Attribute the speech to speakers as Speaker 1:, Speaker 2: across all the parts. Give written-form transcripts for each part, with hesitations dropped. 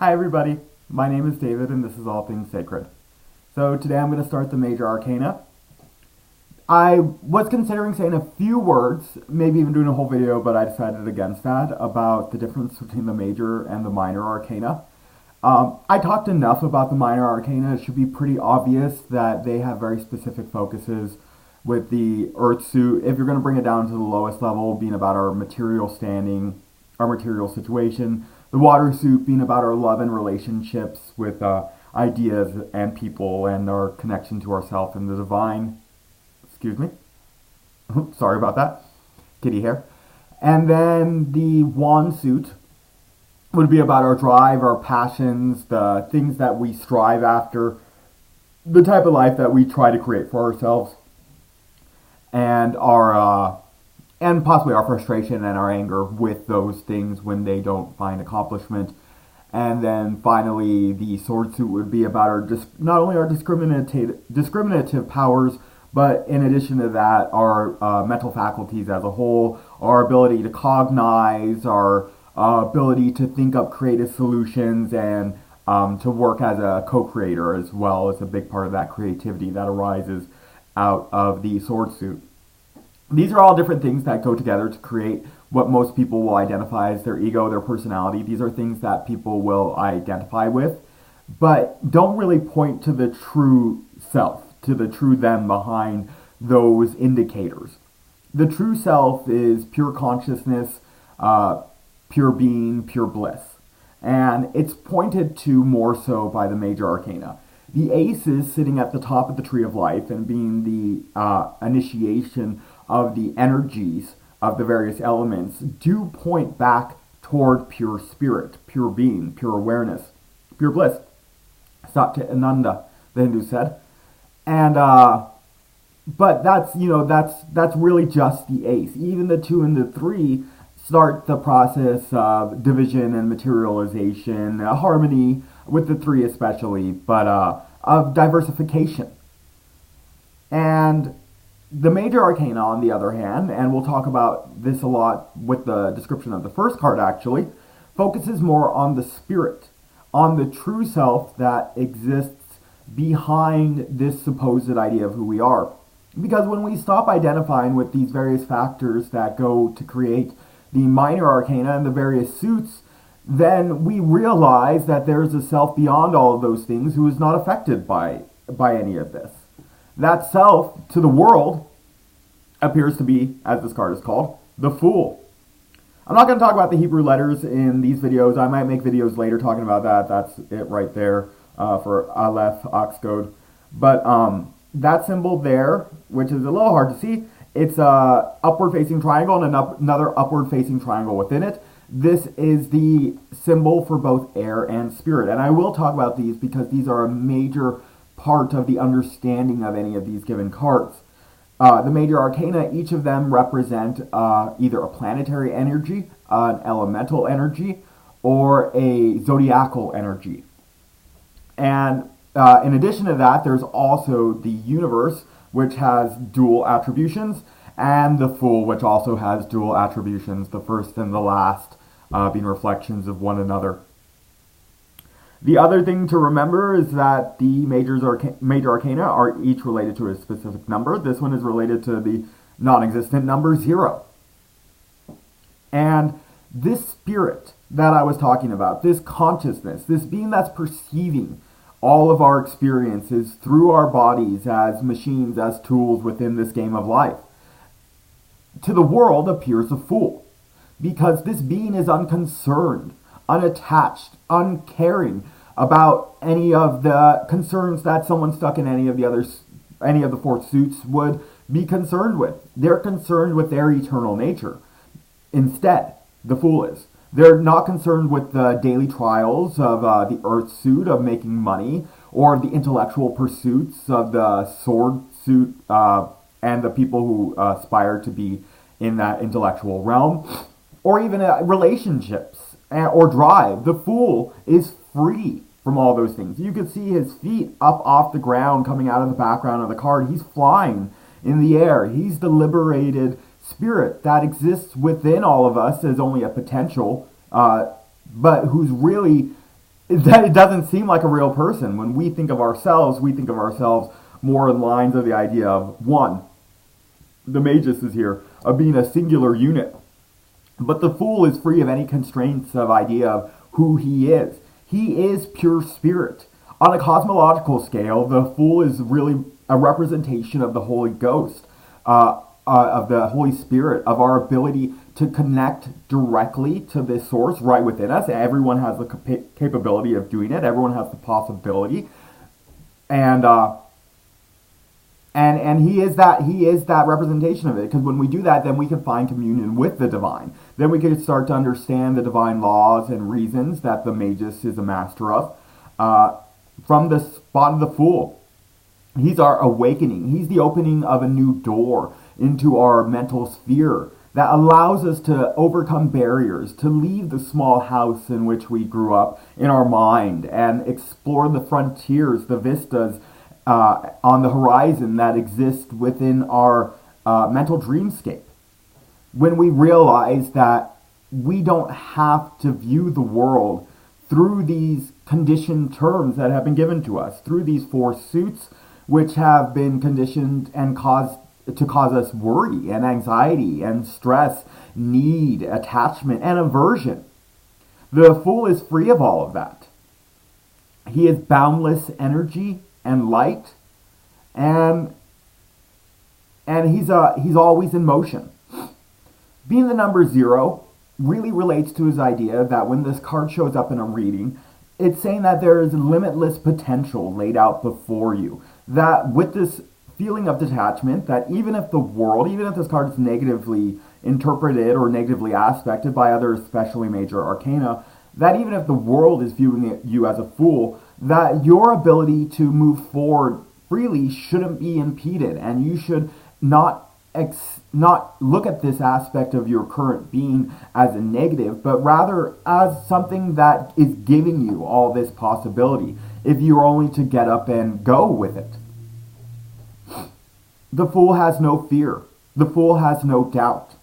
Speaker 1: Hi everybody, my name is David and this is All Things Sacred. So today I'm going to start the Major Arcana. I was considering saying a few words, maybe even doing a whole video, but I decided against that, about the difference between the Major and the Minor Arcana. I talked enough about the Minor Arcana. It should be pretty obvious that they have very specific focuses with the Earth suit. If you're going to bring it down to the lowest level, being about our material standing, our material situation, the water suit being about our love and relationships with ideas and people and our connection to ourself and the divine. Excuse me. Sorry about that. Kitty hair. And then the wand suit would be about our drive, our passions, the things that we strive after, the type of life that we try to create for ourselves, and our and possibly our frustration and our anger with those things when they don't find accomplishment. And then finally, the sword suit would be about our not only our discriminative powers, but in addition to that, our mental faculties as a whole, our ability to cognize, our ability to think up creative solutions, and to work as a co-creator as well as a big part of that creativity that arises out of the sword suit. These are all different things that go together to create what most people will identify as their ego, their personality. These are things that people will identify with, but don't really point to the true self, to the true them behind those indicators. The true self is pure consciousness, pure being, pure bliss. And it's pointed to more so by the Major Arcana. The aces sitting at the top of the tree of life and being the initiation of the energies of the various elements do point back toward pure spirit, pure being, pure awareness, pure bliss. Satya Ananda, the Hindu said. And but that's really just the ace. Even the 2 and the 3 start the process of division and materialization, harmony with the 3 especially, but of diversification. And the Major Arcana, on the other hand, and we'll talk about this a lot with the description of the first card actually, focuses more on the spirit, on the true self that exists behind this supposed idea of who we are. Because when we stop identifying with these various factors that go to create the Minor Arcana and the various suits, then we realize that there's a self beyond all of those things who is not affected by any of this. That self, to the world, appears to be, as this card is called, the Fool. I'm not going to talk about the Hebrew letters in these videos. I might make videos later talking about that. That's it right there for Aleph, Oxcode. But that symbol there, which is a little hard to see, it's a upward-facing triangle and another upward-facing triangle within it. This is the symbol for both air and spirit. And I will talk about these because these are a major part of the understanding of any of these given cards. The Major Arcana, each of them represent either a planetary energy, an elemental energy, or a zodiacal energy. And in addition to that, there's also the universe, which has dual attributions, and the Fool, which also has dual attributions, the first and the last being reflections of one another. The other thing to remember is that the Major Arcana are each related to a specific number. This one is related to the non-existent number 0. And this spirit that I was talking about, this consciousness, this being that's perceiving all of our experiences through our bodies as machines, as tools within this game of life, to the world appears a fool. Because this being is unconcerned, unattached, uncaring about any of the concerns that someone stuck in any of the 4 suits would be concerned with. They're concerned with their eternal nature. Instead, the Fool is. They're not concerned with the daily trials of the Earth suit of making money, or the intellectual pursuits of the sword suit and the people who aspire to be in that intellectual realm, or even relationships or drive. The Fool is free from all those things. You can see his feet up off the ground coming out of the background of the card. He's flying in the air. He's the liberated spirit that exists within all of us as only a potential, but who's really that it doesn't seem like a real person. When we think of ourselves more in lines of the idea of one, the magus is here, of being a singular unit. But the fool is free of any constraints of idea of who he is. He is pure spirit. On a cosmological scale, the fool is really a representation of the Holy Ghost, of the Holy Spirit, of our ability to connect directly to this source right within us. Everyone has the capability of doing it. Everyone has the possibility, and he is that representation of it. Because when we do that, then we can find communion with the divine. Then we can start to understand the divine laws and reasons that the magus is a master of. From the spot of the fool, he's our awakening. He's the opening of a new door into our mental sphere that allows us to overcome barriers, to leave the small house in which we grew up in our mind and explore the frontiers, the vistas on the horizon that exist within our mental dreamscape. When we realize that we don't have to view the world through these conditioned terms that have been given to us, through these four suits which have been conditioned and cause us worry and anxiety and stress, need, attachment, and aversion. The fool is free of all of that. He is boundless energy and light, and he's always in motion. Being the number 0 really relates to his idea that when this card shows up in a reading, it's saying that there is limitless potential laid out before you. That with this feeling of detachment, that even if this card is negatively interpreted or negatively aspected by other especially major arcana, that even if the world is viewing you as a fool, that your ability to move forward freely shouldn't be impeded, and you should not look at this aspect of your current being as a negative, but rather as something that is giving you all this possibility, if you're only to get up and go with it. The fool has no fear. The fool has no doubt.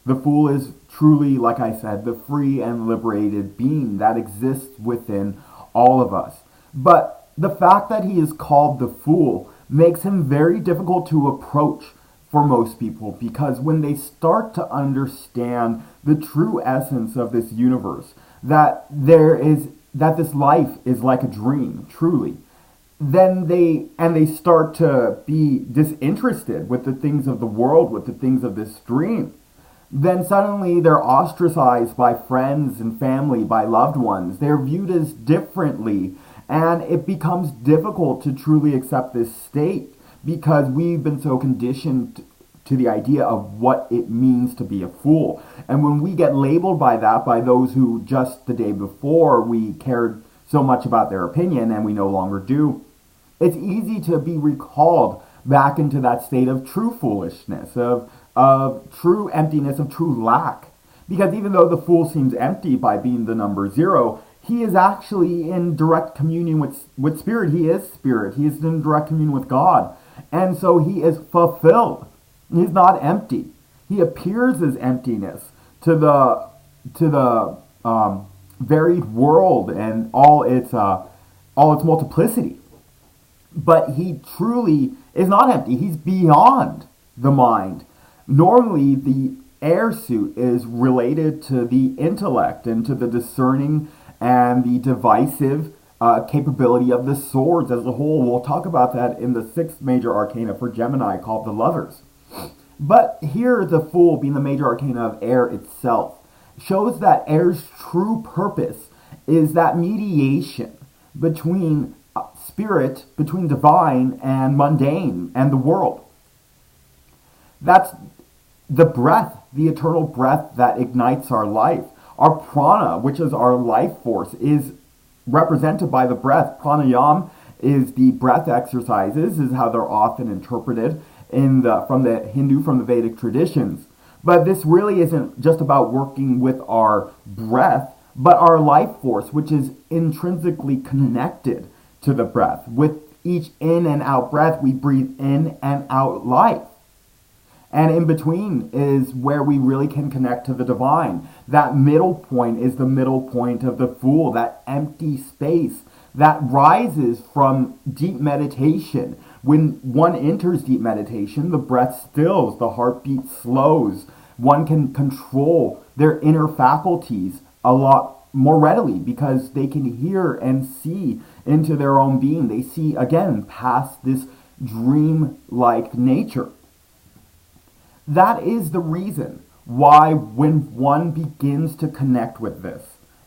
Speaker 1: The fool is truly, like I said, the free and liberated being that exists within all of us. But the fact that he is called the fool makes him very difficult to approach for most people, because when they start to understand the true essence of this universe, that this life is like a dream, truly, then they start to be disinterested with the things of the world, with the things of this dream. Then suddenly they're ostracized by friends and family, by loved ones. They're viewed as differently, and it becomes difficult to truly accept this state because we've been so conditioned to the idea of what it means to be a fool. And when we get labeled by that, by those who just the day before we cared so much about their opinion and we no longer do, it's easy to be recalled back into that state of true foolishness, of true emptiness, of true lack. Because even though the fool seems empty by being the number 0, he is actually in direct communion with spirit. He is spirit. He is in direct communion with God. And so he is fulfilled. He's not empty. He appears as emptiness to the varied world and all its multiplicity. But he truly is not empty. He's beyond the mind. Normally, the air suit is related to the intellect and to the discerning and the divisive capability of the swords as a whole. We'll talk about that in the 6th major arcana for Gemini, called the Lovers. But here, the Fool, being the major arcana of air itself, shows that air's true purpose is that mediation between spirit, between divine and mundane and the world. That's the breath, the eternal breath that ignites our life. Our prana, which is our life force, is represented by the breath. Pranayam is the breath exercises, is how they're often interpreted from the Vedic traditions. But this really isn't just about working with our breath, but our life force, which is intrinsically connected to the breath. With each in and out breath, we breathe in and out life. And in between is where we really can connect to the divine. That middle point is the middle point of the Fool, that empty space that rises from deep meditation. When one enters deep meditation, the breath stills, the heartbeat slows. One can control their inner faculties a lot more readily because they can hear and see into their own being. They see, again, past this dream-like nature. That is the reason why when one begins to connect with this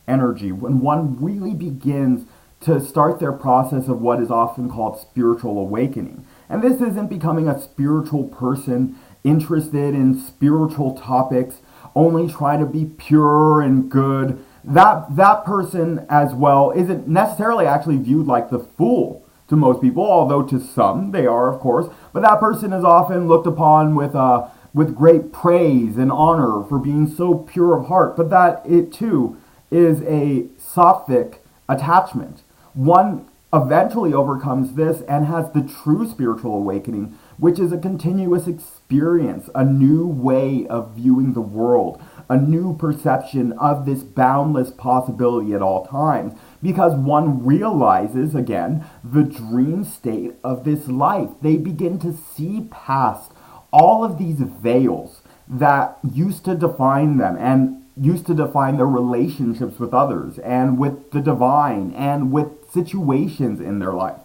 Speaker 1: energy, when one really begins to start their process of what is often called spiritual awakening, and this isn't becoming a spiritual person interested in spiritual topics, only try to be pure and good, that person as well isn't necessarily actually viewed like the fool to most people, although to some they are, of course, but that person is often looked upon with great praise and honor for being so pure of heart, but that it too is a sattvic attachment. One eventually overcomes this and has the true spiritual awakening, which is a continuous experience, a new way of viewing the world, a new perception of this boundless possibility at all times, because one realizes, again, the dream state of this life. They begin to see past all of these veils that used to define them and used to define their relationships with others and with the divine and with situations in their life.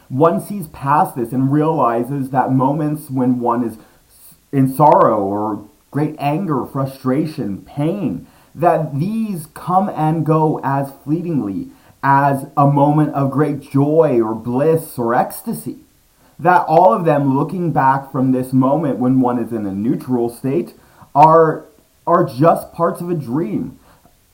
Speaker 1: One sees past this and realizes that moments when one is in sorrow or great anger, frustration, pain, that these come and go as fleetingly as a moment of great joy or bliss or ecstasy. That all of them, looking back from this moment when one is in a neutral state, are just parts of a dream.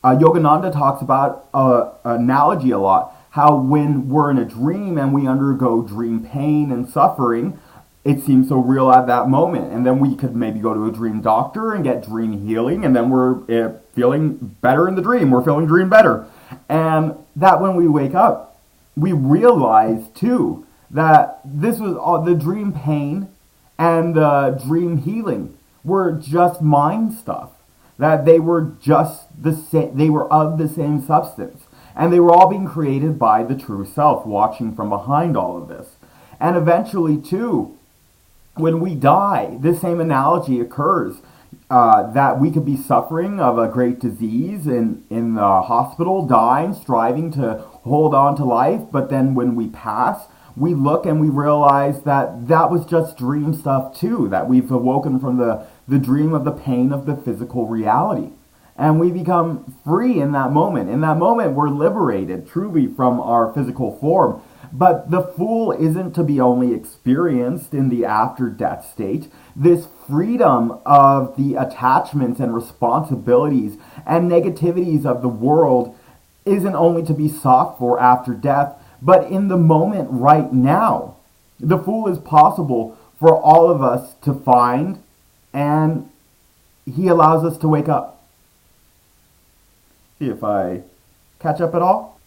Speaker 1: Yogananda talks about an analogy a lot, how when we're in a dream and we undergo dream pain and suffering, it seems so real at that moment. And then we could maybe go to a dream doctor and get dream healing, and then we're feeling better in the dream. We're feeling dream better. And that when we wake up, we realize too that this was all the dream pain and the dream healing were just mind stuff. That they were just the same, they were of the same substance. And they were all being created by the true self, watching from behind all of this. And eventually, too, when we die, this same analogy occurs, that we could be suffering of a great disease in the hospital, dying, striving to hold on to life, but then when we pass, we look and we realize that that was just dream stuff too, that we've awoken from the dream of the pain of the physical reality. And we become free in that moment. In that moment, we're liberated truly from our physical form. But the Fool isn't to be only experienced in the after-death state. This freedom of the attachments and responsibilities and negativities of the world isn't only to be sought for after death, but in the moment right now. The Fool is possible for all of us to find, and he allows us to wake up. See if I catch up at all.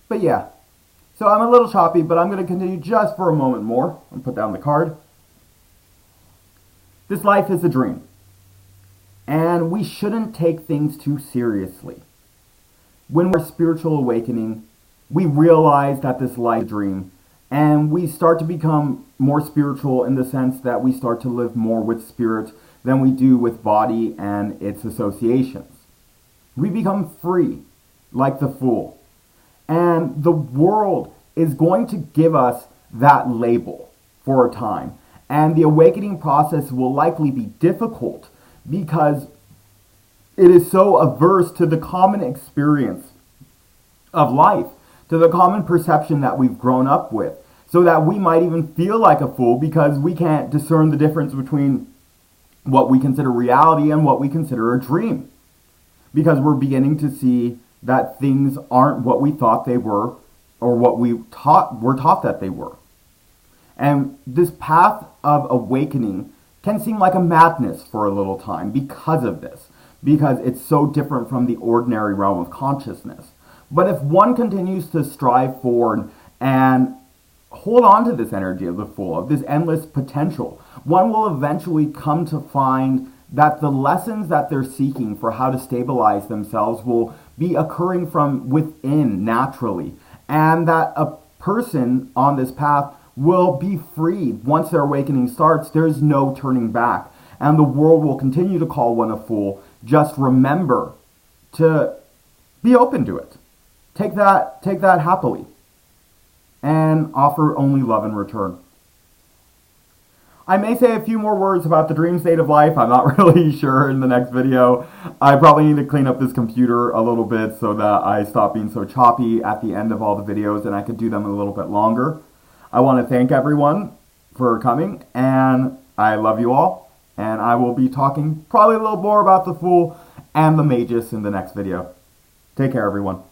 Speaker 1: But yeah, so I'm a little choppy, but I'm going to continue just for a moment more. I'll put down the card. This life is a dream, and we shouldn't take things too seriously. When we're spiritual awakening, we realize that this life is a dream, and we start to become more spiritual in the sense that we start to live more with spirit than we do with body and its associations. We become free, like the Fool. And the world is going to give us that label for a time. And the awakening process will likely be difficult because it is so averse to the common experience of life, to the common perception that we've grown up with, so that we might even feel like a fool because we can't discern the difference between what we consider reality and what we consider a dream. Because we're beginning to see that things aren't what we thought they were or what were taught that they were. And this path of awakening can seem like a madness for a little time because of this, because it's so different from the ordinary realm of consciousness. But if one continues to strive forward and hold on to this energy of the Fool, of this endless potential, one will eventually come to find that the lessons that they're seeking for how to stabilize themselves will be occurring from within naturally, and that a person on this path will be freed. Once their awakening starts, there's no turning back, and the world will continue to call one a fool. Just remember to be open to it. Take that happily, and offer only love in return. I may say a few more words about the dream state of life. I'm not really sure in the next video. I probably need to clean up this computer a little bit so that I stop being so choppy at the end of all the videos and I could do them a little bit longer. I want to thank everyone for coming, and I love you all. And I will be talking probably a little more about the Fool and the Magus in the next video. Take care, everyone.